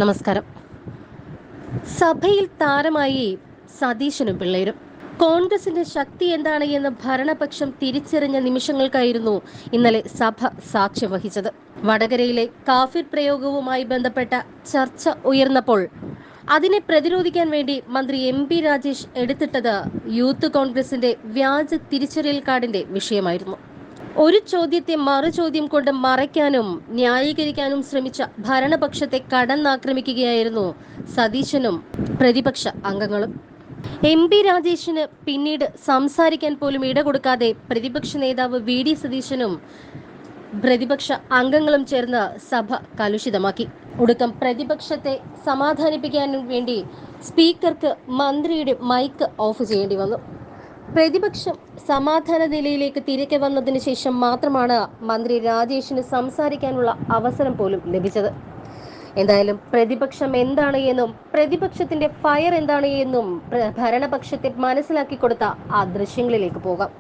നമസ്കാരം. സഭയിൽ താരമായി സതീശനും പിള്ളേരും. കോൺഗ്രസിന്റെ ശക്തി എന്താണ് എന്ന് ഭരണപക്ഷം തിരിച്ചറിഞ്ഞ നിമിഷങ്ങൾക്കായിരുന്നു ഇന്നലെ സഭ സാക്ഷ്യം വഹിച്ചത്. വടകരയിലെ കാഫിർ പ്രയോഗവുമായി ബന്ധപ്പെട്ട ചർച്ച ഉയർന്നപ്പോൾ അതിനെ പ്രതിരോധിക്കാൻ വേണ്ടി മന്ത്രി MP രാജേഷ് എടുത്തിട്ടത് യൂത്ത് കോൺഗ്രസിന്റെ വ്യാജ തിരിച്ചറിയൽ കാർഡിന്റെ വിഷയമായിരുന്നു. ഒരു ചോദ്യത്തെ മറുചോദ്യം കൊണ്ട് മറയ്ക്കാനും ന്യായീകരിക്കാനും ശ്രമിച്ച ഭരണപക്ഷത്തെ കടന്നാക്രമിക്കുകയായിരുന്നു സതീശനും പ്രതിപക്ഷ അംഗങ്ങളും. MP രാജേഷിന് പിന്നീട് സംസാരിക്കാൻ പോലും ഇടകൊടുക്കാതെ പ്രതിപക്ഷ നേതാവ് VD സതീശനും പ്രതിപക്ഷ അംഗങ്ങളും ചേർന്ന് സഭ കലുഷിതമാക്കി. ഒടുക്കം പ്രതിപക്ഷത്തെ സമാധാനിപ്പിക്കാനും വേണ്ടി സ്പീക്കർക്ക് മന്ത്രിയുടെ മൈക്ക് ഓഫ് ചെയ്യേണ്ടി വന്നു. പ്രതിപക്ഷം സമാധാന നിലയിലേക്ക് തിരികെ വന്നതിന് ശേഷം മാത്രമാണ് മന്ത്രി രാജേഷിന് സംസാരിക്കാനുള്ള അവസരം പോലും ലഭിച്ചത്. എന്തായാലും പ്രതിപക്ഷം എന്താണ് എന്നും പ്രതിപക്ഷത്തിന്റെ ഫയർ എന്താണ് എന്നും ഭരണപക്ഷത്തെ മനസ്സിലാക്കി കൊടുത്ത ആ ദൃശ്യങ്ങളിലേക്ക് പോകാം.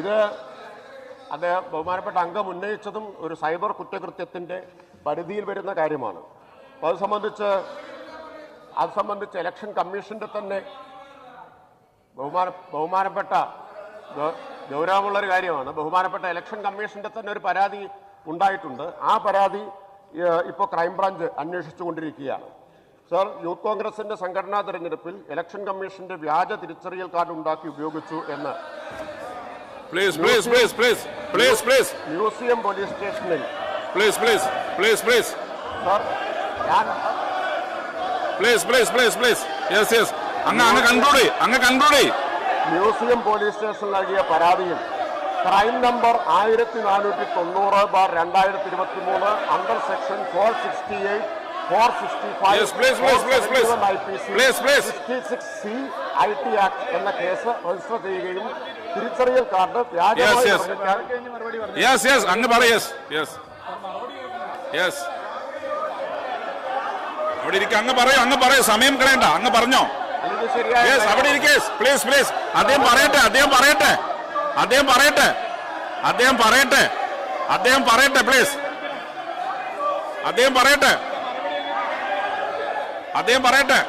ഇത് അദ്ദേഹം ബഹുമാനപ്പെട്ട അംഗം ഉന്നയിച്ചതും ഒരു സൈബർ കുറ്റകൃത്യത്തിന്റെ പരിധിയിൽ വരുന്ന കാര്യമാണ്. അപ്പോൾ അത് സംബന്ധിച്ച് ഇലക്ഷൻ കമ്മീഷന്റെ തന്നെ ബഹുമാനപ്പെട്ട ഗൗരവമുള്ളൊരു കാര്യമാണ്. ബഹുമാനപ്പെട്ട ഇലക്ഷൻ കമ്മീഷന്റെ തന്നെ ഒരു പരാതി ഉണ്ടായിട്ടുണ്ട്. ആ പരാതി ഇപ്പോൾ ക്രൈംബ്രാഞ്ച് അന്വേഷിച്ചുകൊണ്ടിരിക്കുകയാണ്. സർ, യൂത്ത് കോൺഗ്രസിന്റെ സംഘടനാ തെരഞ്ഞെടുപ്പിൽ ഇലക്ഷൻ കമ്മീഷന്റെ വ്യാജ തിരിച്ചറിയൽ കാർഡ് ഉണ്ടാക്കി ഉപയോഗിച്ചു എന്ന് മ്യൂസിയം പോലീസ് സ്റ്റേഷനിൽ സർ ഞാൻ മ്യൂസിയം പോലീസ് സ്റ്റേഷൻ നൽകിയ പരാതിയിൽ crime number 1490/2023 under section 468, 465 IPC 66C IT act എന്ന കേസ് രജിസ്റ്റർ ചെയ്യുകയും തിരിച്ചറിയൽ കാർഡ് വ്യാജമായി അങ്ങ് പറയൂ, സമയം കളയണ്ട, അങ്ങ് പറഞ്ഞോ. അവിടെ ഇരിക്കേ, പ്ലീസ്. അദ്ദേഹം പറയട്ടെ പ്ലീസ്. അദ്ദേഹം പറയട്ടെ.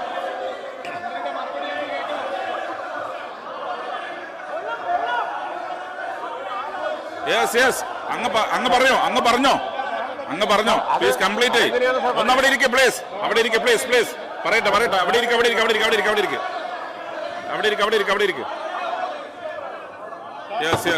അങ്ങ് പറഞ്ഞോ പ്ലീസ്, കംപ്ലീറ്റ് ഒന്ന് അവിടെ ഇരിക്കെ പ്ലീസ്. പറയട്ടെ. അവിടെ ഇരിക്കെ. യെസ്.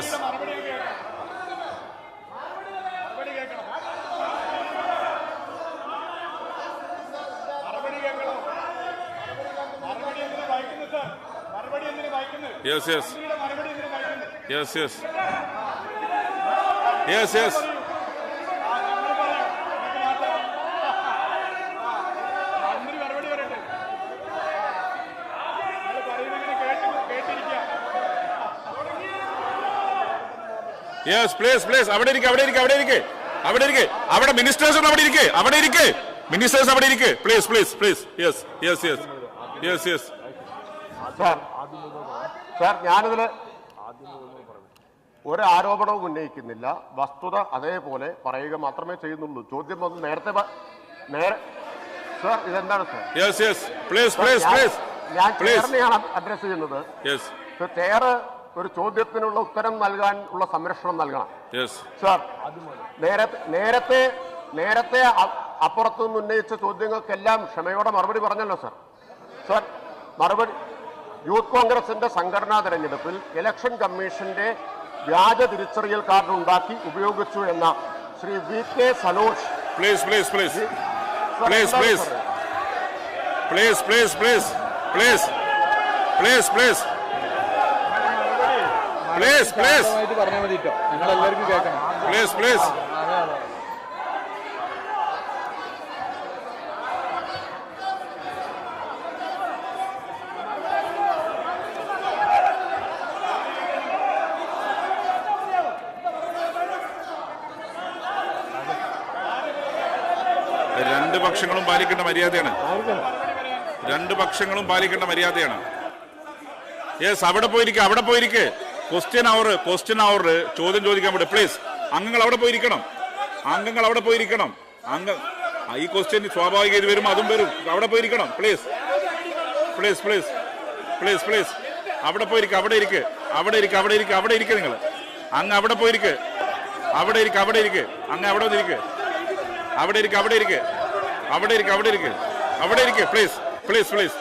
Yes, please. അവിടെ ഇരിക്കെ. അവിടെ മിനിസ്റ്റേഴ്സ് അവിടെ ഇരിക്കെ. മിനിസ്റ്റേഴ്സ് അവിടെ ഇരിക്കെ. Please. Yes. സാർ, ഞാനിതിൽ ഒരു ആരോപണവും ഉന്നയിക്കുന്നില്ല. വസ്തുത അതേപോലെ പറയുക മാത്രമേ ചെയ്യുന്നുള്ളൂ. ചോദ്യം ഒന്ന് നേരത്തെ സാർ, ഇതെന്താണ് സാർ? Yes. Please. ഞാൻ ചെയറിനെയാണ് അഡ്രസ് ചെയ്യുന്നത്. ചെയർ ഒരു ചോദ്യത്തിനുള്ള ഉത്തരം നൽകാൻ ഉള്ള സംരക്ഷണം നൽകണം. സാർ, നേരത്തെ അപ്പുറത്തുനിന്ന് ഉന്നയിച്ച ചോദ്യങ്ങൾക്കെല്ലാം ക്ഷമയോടെ മറുപടി പറഞ്ഞല്ലോ സാർ. മറുപടി യൂത്ത് കോൺഗ്രസിന്റെ സംഘടനാ തെരഞ്ഞെടുപ്പിൽ ഇലക്ഷൻ കമ്മീഷന്റെ വ്യാജ തിരിച്ചറിയൽ കാർഡ് ഉണ്ടാക്കി ഉപയോഗിച്ചു എന്ന ശ്രീ VK സനോജ് പ്ലീസ് രണ്ട് പക്ഷങ്ങളും പാലിക്കേണ്ട മര്യാദയാണ്. യെസ്, അവിടെ പോയിരിക്കെ. ക്വസ്റ്റ്യൻ അവർ ചോദ്യം ചോദിക്കാൻ പറ്റും. പ്ലീസ്, അംഗങ്ങൾ അവിടെ പോയിരിക്കണം. അംഗങ്ങൾ അവിടെ പോയിരിക്കണം. ഈ ക്വസ്റ്റ്യൻ സ്വാഭാവിക ഇത് വരും, അതും വരും. അവിടെ പോയിരിക്കണം. Please please please please please അവിടെ പോയിരിക്കുക. അവിടെ ഇരിക്കുക, അവിടെ ഇരിക്കുക, അവിടെ ഇരിക്കുക, അവിടെ ഇരിക്കുക. നിങ്ങൾ അങ്ങ് അവിടെ പോയിരിക്കുക. അവിടെ ഇരിക്കുക, അവിടെ ഇരിക്കുക. അങ്ങ് അവിടെ വന്നിരിക്കുക. അവിടെ ഇരിക്കുക, അവിടെ ഇരിക്കുക, അവിടെ ഇരിക്കുക, അവിടെ ഇരിക്കുക, അവിടെ ഇരിക്കുക. Please please please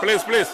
please please